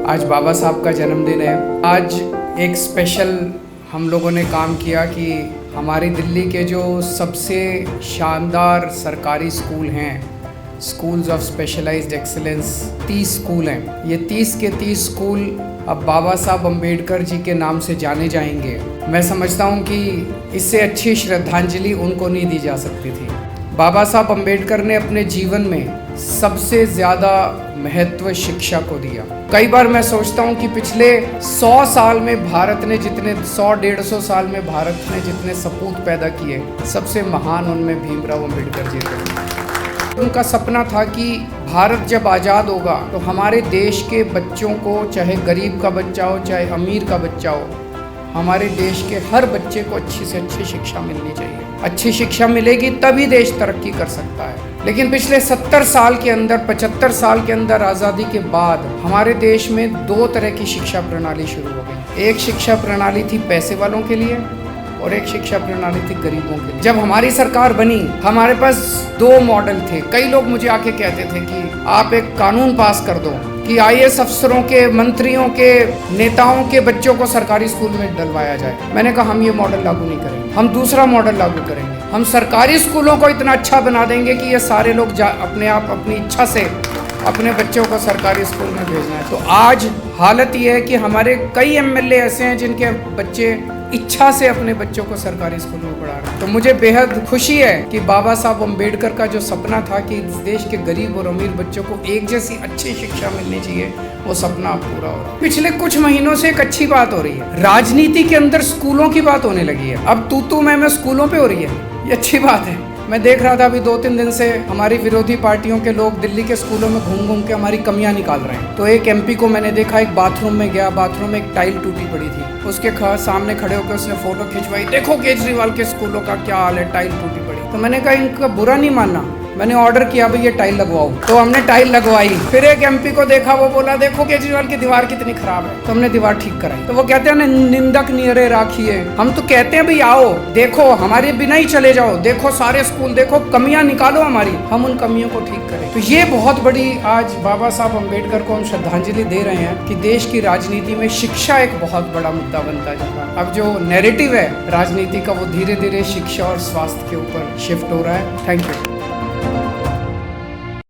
आज बाबा साहब का जन्मदिन है। आज एक स्पेशल हम लोगों ने काम किया कि हमारी दिल्ली के जो सबसे शानदार सरकारी स्कूल हैं, schools of specialized excellence, 30 school हैं। ये 30 के 30 स्कूल अब बाबा साहब अम्बेडकर जी के नाम से जाने जाएंगे। मैं समझता हूँ कि इससे अच्छी श्रद्धांजलि उनको नहीं दी जा सकती थी। बाबा साहब अम्बेडकर ने अपने जीवन में सबसे ज़्यादा महत्व शिक्षा को दिया। कई बार मैं सोचता हूँ कि पिछले 100 साल में भारत ने जितने 100-150 साल में भारत ने जितने सपूत पैदा किए, सबसे महान उनमें भीमराव अम्बेडकर जी थे। उनका सपना था कि भारत जब आज़ाद होगा तो हमारे देश के बच्चों को, चाहे गरीब का बच्चा हो चाहे अमीर का बच्चा हो, हमारे देश के हर बच्चे को अच्छी से अच्छी शिक्षा मिलनी चाहिए। अच्छी शिक्षा मिलेगी तभी देश तरक्की कर सकता है। लेकिन पिछले 70 साल के अंदर, 75 साल के अंदर आज़ादी के बाद हमारे देश में 2 तरह की शिक्षा प्रणाली शुरू हो गई। एक शिक्षा प्रणाली थी पैसे वालों के लिए और एक शिक्षा प्रणाली थी गरीबों के लिए। जब हमारी सरकार बनी, हमारे पास 2 मॉडल थे। कई लोग मुझे आके कहते थे कि आप एक कानून पास कर दो कि IAS अफसरों के, मंत्रियों के, नेताओं के बच्चों को सरकारी स्कूल में डलवाया जाए। मैंने कहा हम ये मॉडल लागू नहीं करेंगे, हम दूसरा मॉडल लागू करेंगे। हम सरकारी स्कूलों को इतना अच्छा बना देंगे कि ये सारे लोग अपने आप अपनी इच्छा से अपने बच्चों को सरकारी स्कूल में भेजना है। तो आज हालत ये है कि हमारे कई MLA ऐसे हैं जिनके बच्चे इच्छा से अपने बच्चों को सरकारी स्कूल में पढ़ा रहे हैं। तो मुझे बेहद खुशी है कि बाबा साहब अम्बेडकर का जो सपना था कि इस देश के गरीब और अमीर बच्चों को एक जैसी अच्छी शिक्षा मिलनी चाहिए, वो सपना अब पूरा हो रहा है। पिछले कुछ महीनों से एक अच्छी बात हो रही है, राजनीति के अंदर स्कूलों की बात होने लगी है। अब तू मैं स्कूलों पे हो रही है, ये अच्छी बात है। मैं देख रहा था अभी 2-3 दिन से हमारी विरोधी पार्टियों के लोग दिल्ली के स्कूलों में घूम घूम के हमारी कमियां निकाल रहे हैं। तो एक MP को मैंने देखा, एक बाथरूम में गया, बाथरूम में एक टाइल टूटी पड़ी थी, उसके सामने खड़े होकर उसने फोटो खिंचवाई। देखो केजरीवाल के स्कूलों का क्या हाल है, टाइल टूटी पड़ी। तो मैंने कहा इनका बुरा नहीं मानना, मैंने ऑर्डर किया भाई ये टाइल लगवाओ, तो हमने टाइल लगवाई। फिर एक MP को देखा, वो बोला देखो केजरीवाल की दीवार कितनी खराब है, तो हमने दीवार ठीक कराई। तो वो कहते हैं निंदक नियरे राखिए। हम तो कहते हैं भाई आओ देखो, हमारे बिना ही चले जाओ, देखो सारे स्कूल, देखो कमियां निकालो हमारी, हम उन कमियों को ठीक करें। तो ये बहुत बड़ी आज बाबा साहब अम्बेडकर को हम श्रद्धांजलि दे रहे हैं कि देश की राजनीति में शिक्षा एक बहुत बड़ा मुद्दा बनता जा रहा है। अब जो नैरेटिव है राजनीति का, वो धीरे धीरे शिक्षा और स्वास्थ्य के ऊपर शिफ्ट हो रहा है। Thank you.